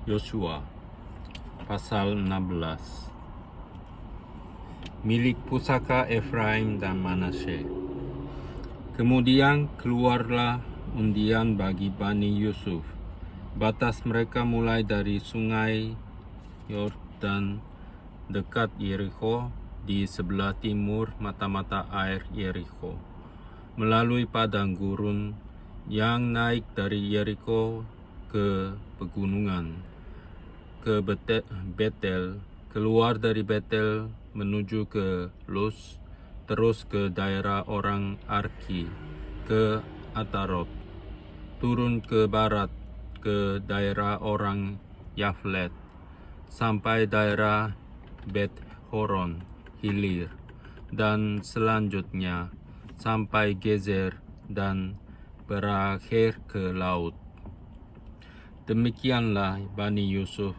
Yosua pasal 16. Milik pusaka Efraim dan Manasye. Kemudian keluarlah undian bagi Bani Yusuf. Batas mereka mulai dari sungai Yordan dekat Yeriko di sebelah timur mata-mata air Yeriko, melalui padang gurun yang naik dari Yeriko ke pegunungan, ke Betel, keluar dari Betel menuju ke Luz, terus ke daerah orang Arki, ke Atarot, turun ke barat ke daerah orang Yaflet, sampai daerah Bet Horon Hilir, dan selanjutnya sampai Gezer dan berakhir ke laut. Demikianlah Bani Yusuf,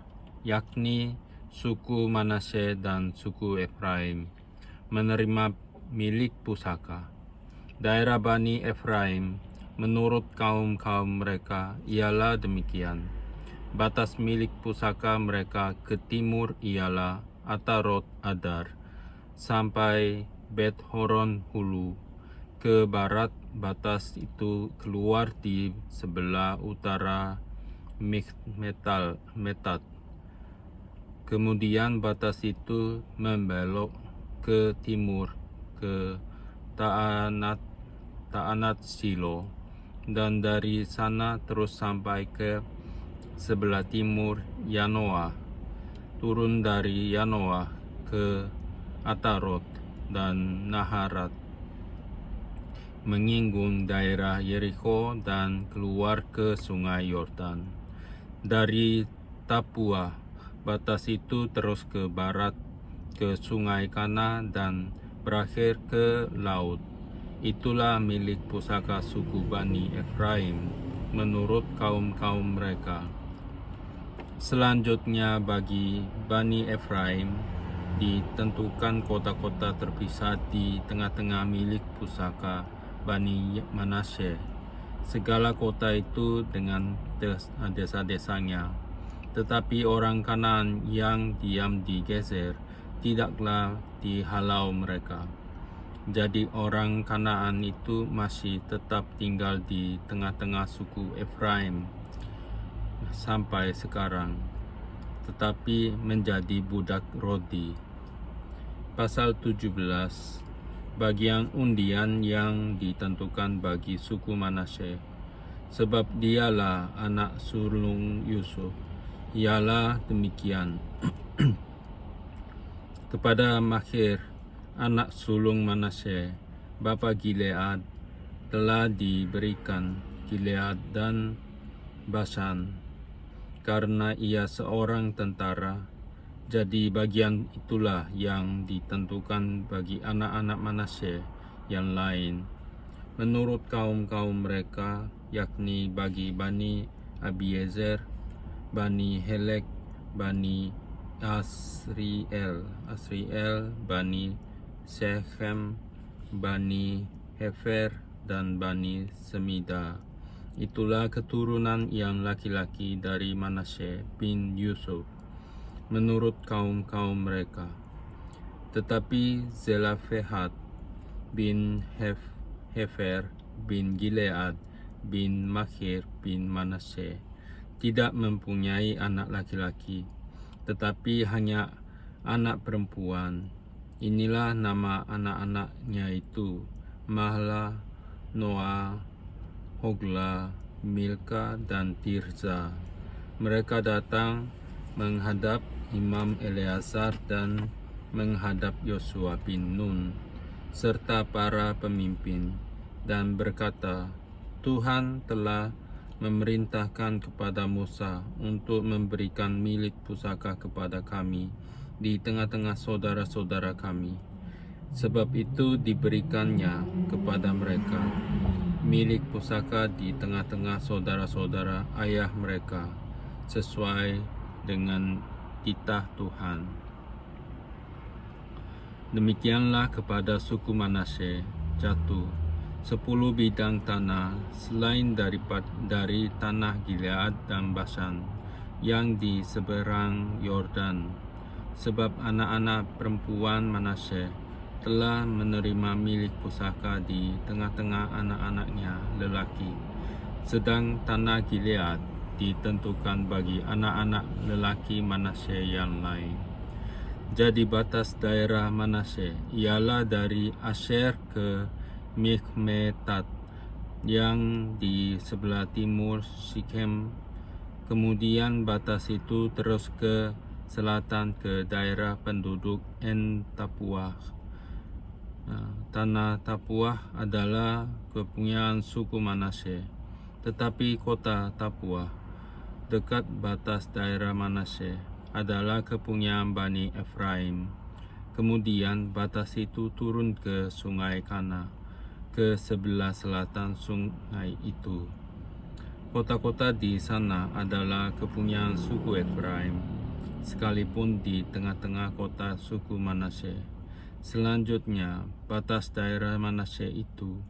yakni suku Manasye dan suku Efraim, menerima milik pusaka. Daerah Bani Efraim menurut kaum-kaum mereka ialah demikian. Batas milik pusaka mereka ke timur ialah Atarot Adar sampai Bet Horon Hulu. Ke barat batas itu keluar di sebelah utara Metat. Kemudian batas itu membelok ke timur ke Taanat Silo, dan dari sana terus sampai ke sebelah timur Yanoah, turun dari Yanoah ke Atarot dan Naharat, menyinggung daerah Yeriko dan keluar ke sungai Yordan. Dari Tapua, batas itu terus ke barat ke sungai Kana dan berakhir ke laut. Itulah milik pusaka suku Bani Efraim menurut kaum-kaum mereka. Selanjutnya bagi Bani Efraim ditentukan kota-kota terpisah di tengah-tengah milik pusaka Bani Manasye. Segala kota itu dengan desa-desanya. Tetapi orang Kanaan yang diam di Gezer tidaklah dihalau mereka. Jadi orang Kanaan itu masih tetap tinggal di tengah-tengah suku Efraim sampai sekarang, tetapi menjadi budak Rodi. Pasal 17. Bagian undian yang ditentukan bagi suku Manasye, sebab dialah anak sulung Yusuf, ialah demikian. Kepada Makir, anak sulung Manasye, bapa Gilead, telah diberikan Gilead dan Basan, karena ia seorang tentara. Jadi bagian itulah yang ditentukan bagi anak-anak Manasye yang lain, menurut kaum-kaum mereka, yakni bagi Bani Abiezer, Bani Helek, Bani Asriel, Bani Shechem, Bani Hefer, dan Bani Semida. Itulah keturunan yang laki-laki dari Manasye bin Yusuf menurut kaum-kaum mereka. Tetapi Zelafehad bin Hefer bin Gilead bin Makir bin Manasye tidak mempunyai anak laki-laki, tetapi hanya anak perempuan. Inilah nama anak-anaknya itu: Mahla, Noah, Hogla, Milka, dan Tirza. Mereka datang menghadap Imam Eleazar dan menghadap Yosua bin Nun serta para pemimpin, dan berkata, Tuhan telah memerintahkan kepada Musa untuk memberikan milik pusaka kepada kami di tengah-tengah saudara-saudara kami. Sebab itu diberikannya kepada mereka milik pusaka di tengah-tengah saudara-saudara ayah mereka, sesuai dengan titah Tuhan. Demikianlah kepada suku Manasye jatuh 10 bidang tanah selain dari tanah Gilead dan Basan, yang di seberang Yordan, sebab anak-anak perempuan Manasye telah menerima milik pusaka di tengah-tengah anak-anaknya lelaki, sedang tanah Gilead ditentukan bagi anak-anak lelaki Manasye yang lain. Jadi batas daerah Manasye ialah dari Asher ke Mikhmetat yang di sebelah timur Sikem. Kemudian batas itu terus ke selatan ke daerah penduduk En Tapuah. Tanah Tapuah adalah kepunyaan suku Manasye, tetapi kota Tapuah dekat batas daerah Manasye adalah kepunyaan Bani Efraim. Kemudian batas itu turun ke sungai Kana, ke sebelah selatan sungai itu. Kota-kota di sana adalah kepunyaan suku Efraim, sekalipun di tengah-tengah kota suku Manasye. Selanjutnya, batas daerah Manasye itu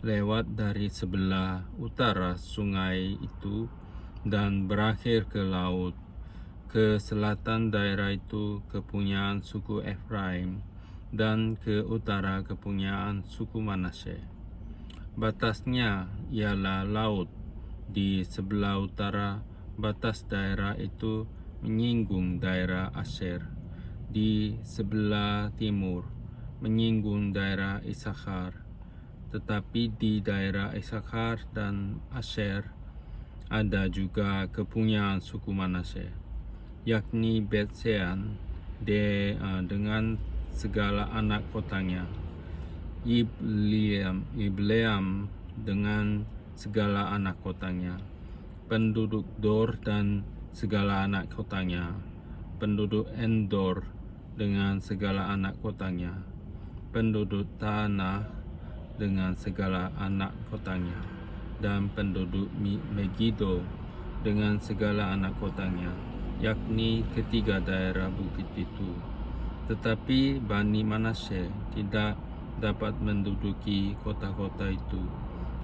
lewat dari sebelah utara sungai itu dan berakhir ke laut. Ke selatan daerah itu kepunyaan suku Efraim dan ke utara kepunyaan suku Manasye. Batasnya ialah laut. Di sebelah utara batas daerah itu menyinggung daerah Asher. Di sebelah timur menyinggung daerah Issakhar. Tetapi di daerah Issakhar dan Asher ada juga kepunyaan suku Manasye, yakni Bet-Sean dengan segala anak kotanya, Ibleam dengan segala anak kotanya, penduduk Dor dan segala anak kotanya, penduduk Endor dengan segala anak kotanya, penduduk Tanah dengan segala anak kotanya, dan penduduk Megiddo dengan segala anak kotanya, yakni ketiga daerah bukit itu. Tetapi Bani Manasye tidak dapat menduduki kota-kota itu,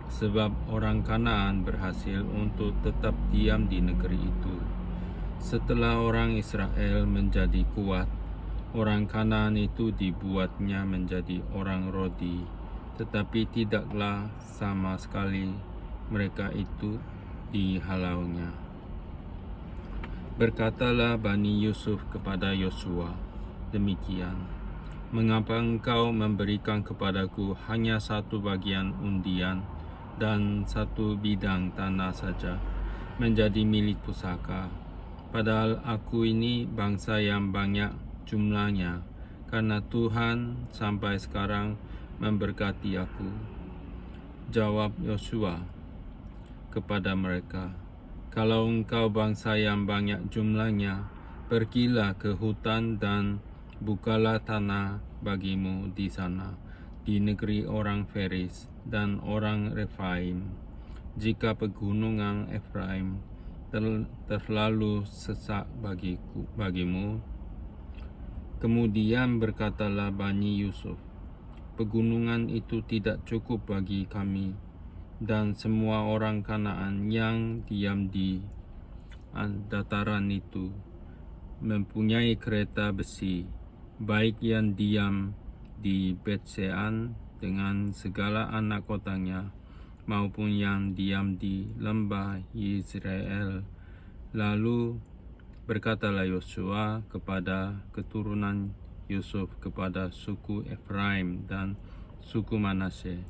sebab orang Kanaan berhasil untuk tetap diam di negeri itu. Setelah orang Israel menjadi kuat, orang Kanaan itu dibuatnya menjadi orang Rodi, tetapi tidaklah sama sekali mereka itu dihalaunya. Berkatalah Bani Yusuf kepada Yosua, demikian, mengapa engkau memberikan kepadaku hanya satu bagian undian dan satu bidang tanah saja menjadi milik pusaka, padahal aku ini bangsa yang banyak jumlahnya, karena Tuhan sampai sekarang memberkati aku. Jawab Yosua kepada mereka, kalau engkau bangsa yang banyak jumlahnya, pergilah ke hutan dan bukalah tanah bagimu di sana, di negeri orang Feris dan orang Refaim. Jika pegunungan Efraim terlalu sesak bagimu. Kemudian berkatalah Bani Yusuf, pegunungan itu tidak cukup bagi kami dan semua orang Kanaan yang diam di dataran itu mempunyai kereta besi, baik yang diam di Bet-Sean dengan segala anak kotanya, maupun yang diam di lembah Yizreel. Lalu berkatalah Yosua kepada keturunan Yusuf, kepada suku Efraim dan suku Manasye,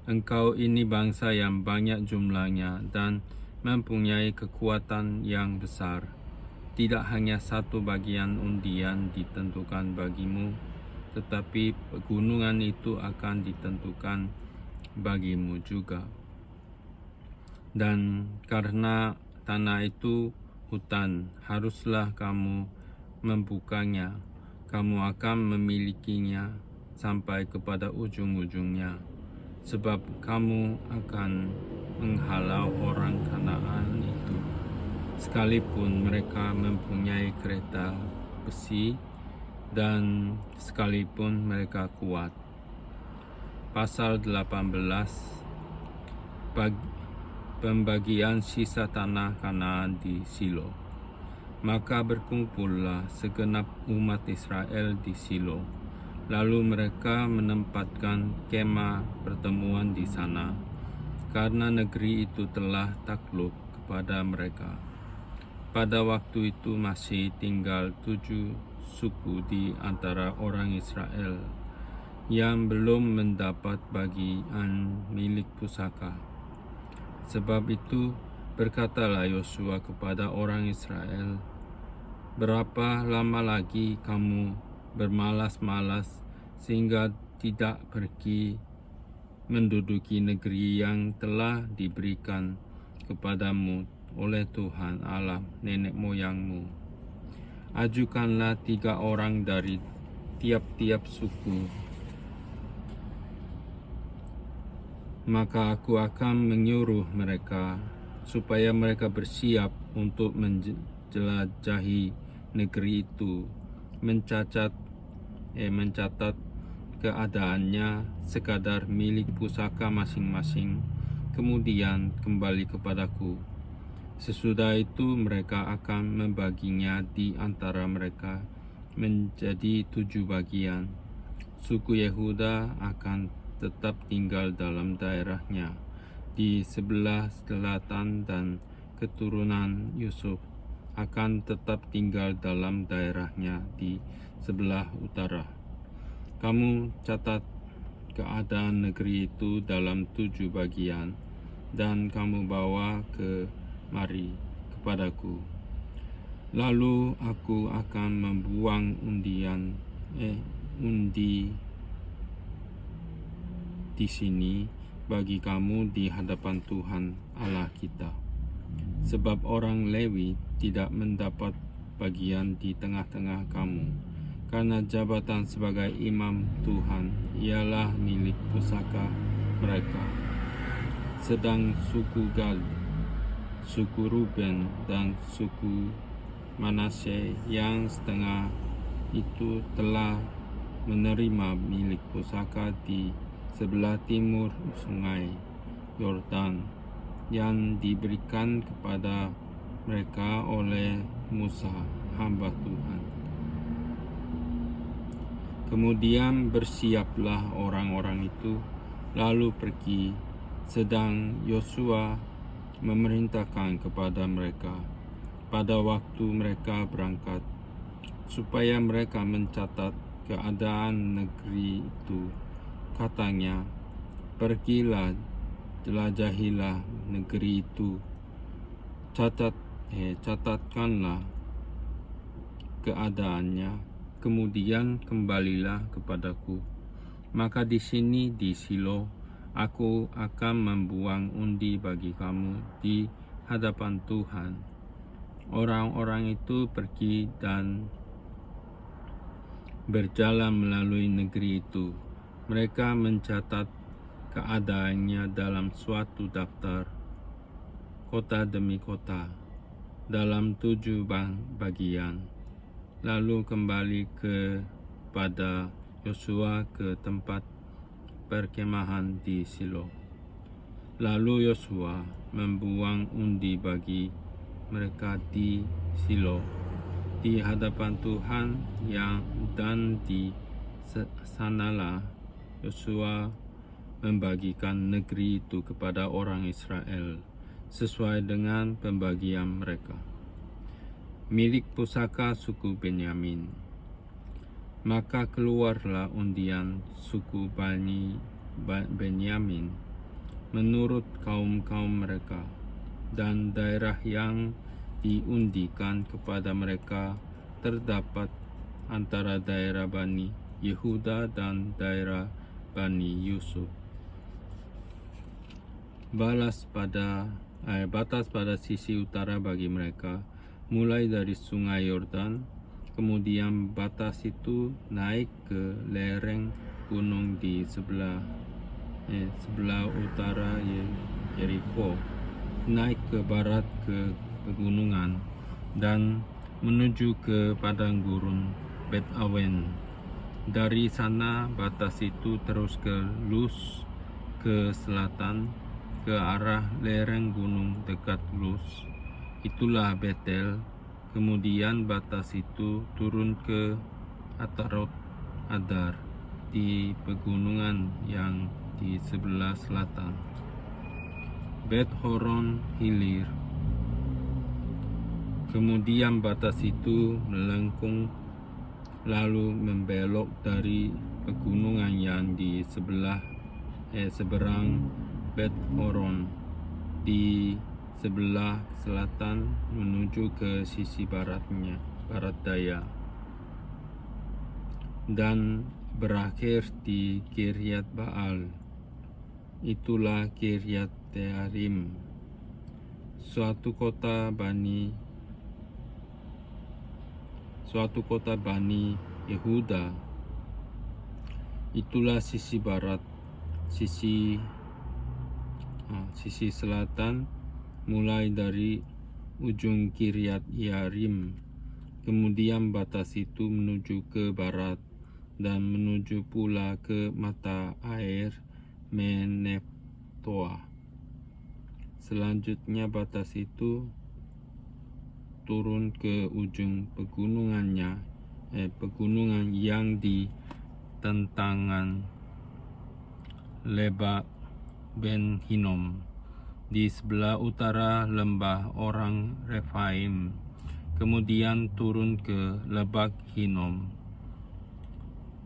engkau ini bangsa yang banyak jumlahnya dan mempunyai kekuatan yang besar. Tidak hanya satu bagian undian ditentukan bagimu, tetapi pegunungan itu akan ditentukan bagimu juga. Dan karena tanah itu hutan, haruslah kamu membukanya. Kamu akan memilikinya sampai kepada ujung-ujungnya, sebab kamu akan menghalau orang Kanaan itu, sekalipun mereka mempunyai kereta besi dan sekalipun mereka kuat. Pasal 18, pembagian sisa tanah Kanaan di Silo. Maka berkumpullah segenap umat Israel di Silo. Lalu mereka menempatkan kemah pertemuan di sana, karena negeri itu telah takluk kepada mereka. Pada waktu itu masih tinggal 7 suku di antara orang Israel yang belum mendapat bagian milik pusaka. Sebab itu berkatalah Yosua kepada orang Israel, "Berapa lama lagi kamu bermalas-malas sehingga tidak pergi menduduki negeri yang telah diberikan kepadamu oleh Tuhan Allah nenek moyangmu? Ajukanlah 3 orang dari tiap-tiap suku, maka aku akan menyuruh mereka supaya mereka bersiap untuk menjelajahi negeri itu, mencatat keadaannya sekadar milik pusaka masing-masing, kemudian kembali kepadaku. Sesudah itu mereka akan membaginya di antara mereka menjadi 7 bagian. Suku Yehuda akan tetap tinggal dalam daerahnya di sebelah selatan, dan keturunan Yusuf akan tetap tinggal dalam daerahnya di sebelah utara. Kamu catat keadaan negeri itu dalam 7 bagian, dan kamu bawa kemari kepadaku. Lalu aku akan membuang undi di sini bagi kamu di hadapan Tuhan Allah kita. Sebab orang Lewi tidak mendapat bagian di tengah-tengah kamu, karena jabatan sebagai imam Tuhan ialah milik pusaka mereka. Sedang suku Gad, suku Ruben, dan suku Manasye yang setengah itu telah menerima milik pusaka di sebelah timur sungai Yordan yang diberikan kepada mereka oleh Musa, hamba Tuhan. Kemudian bersiaplah orang-orang itu, lalu pergi, sedang Yosua memerintahkan kepada mereka pada waktu mereka berangkat, supaya mereka mencatat keadaan negeri itu. Katanya, "Pergilah, jelajahilah negeri itu, catatkanlah keadaannya, kemudian kembalilah kepadaku. Maka di sini di Silo aku akan membuang undi bagi kamu di hadapan Tuhan." Orang-orang itu pergi dan berjalan melalui negeri itu. Mereka mencatat keadaannya dalam suatu daftar, kota demi kota, dalam 7 bagian. Lalu kembali kepada Yosua ke tempat perkemahan di Silo. Lalu Yosua membuang undi bagi mereka di Silo di hadapan Tuhan, dan di sanalah Yosua membagikan negeri itu kepada orang Israel sesuai dengan pembagian mereka. Milik pusaka suku Benyamin. Maka keluarlah undian suku Bani Benyamin menurut kaum-kaum mereka, dan daerah yang diundikan kepada mereka terdapat antara daerah Bani Yehuda dan daerah Bani Yusuf. Batas pada sisi utara bagi mereka mulai dari sungai Yordan, kemudian batas itu naik ke lereng gunung di sebelah utara Yeriko, naik ke barat ke pegunungan, dan menuju ke padang gurun Bet Awen. Dari sana batas itu terus ke Luz ke selatan, ke arah lereng gunung dekat Luz. Itulah Betel, Kemudian batas itu turun ke Atarot Adar di pegunungan yang di sebelah selatan. Bet Horon Hilir. Kemudian batas itu melengkung lalu membelok dari pegunungan yang di seberang Bet Horon di sebelah selatan menuju ke sisi barat daya, dan berakhir di Kiryat Baal. Itulah Kiryat Tearim, suatu kota Bani Yehuda. Itulah sisi barat, sisi selatan, mulai dari ujung Kiryat Yearim. Kemudian batas itu menuju ke barat dan menuju pula ke mata air Meneptoa. Selanjutnya batas itu turun ke ujung pegunungan yang di tentangan Leba Ben Hinnom di sebelah utara lembah orang Refaim, kemudian turun ke Lebak Hinnom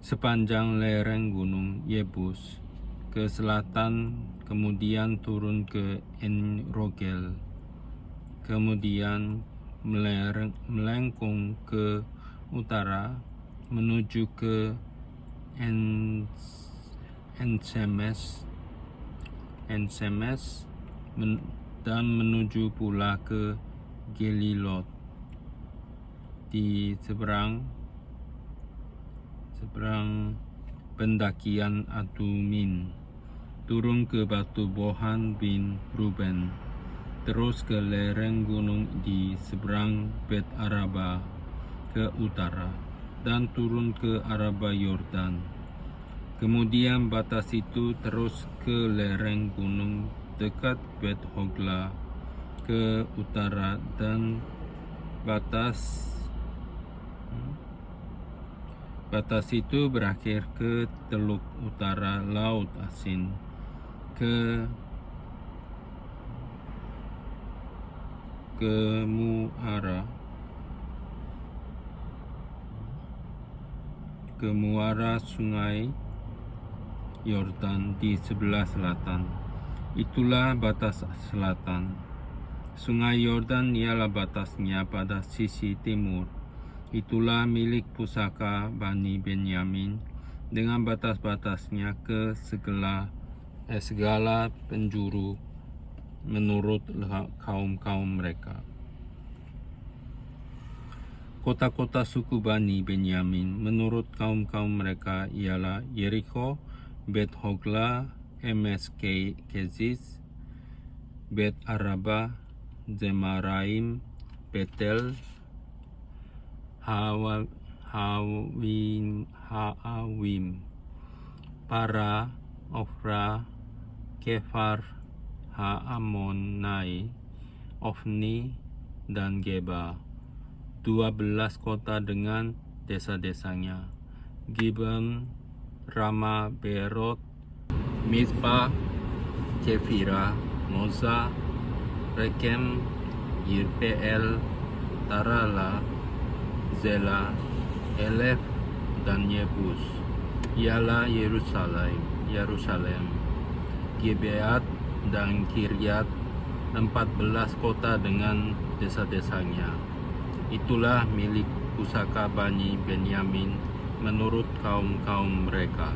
sepanjang lereng gunung Yebus ke selatan, kemudian turun ke En Rogel, kemudian melengkung ke utara menuju ke Ensemes dan menuju pula ke Gelilot di seberang pendakian Adumin, turun ke batu Bohan bin Ruben, terus ke lereng gunung di seberang Bet Araba ke utara, dan turun ke Araba Yordan. Kemudian batas itu terus ke lereng gunung dekat Bet Hogla ke utara, dan batas itu berakhir ke teluk utara Laut Asin ke muara Sungai Yordan di sebelah selatan. Itulah batas selatan. Sungai Yordan ialah batasnya pada sisi timur. Itulah milik pusaka Bani Benyamin dengan batas-batasnya ke segala penjuru menurut kaum-kaum mereka. Kota-kota suku Bani Benyamin menurut kaum-kaum mereka ialah Yeriko, Bet Hogla, Emes Keziz, Bet Araba, Zemaraim, Betel, Haawim, Para, Ofra, Kefar, Haamonai, Ofni, dan Geba. 12 kota dengan desa-desanya: Gibon, Rama, Beerot, Mizpah, Kefira, Moza, Rekem, Yirpeel, Tarala, Zela, Elef, dan Yebus. Ialah Yerusalem, Gibeat, dan Kiryat, 14 kota dengan desa-desanya. Itulah milik pusaka Bani Benyamin menurut kaum-kaum mereka.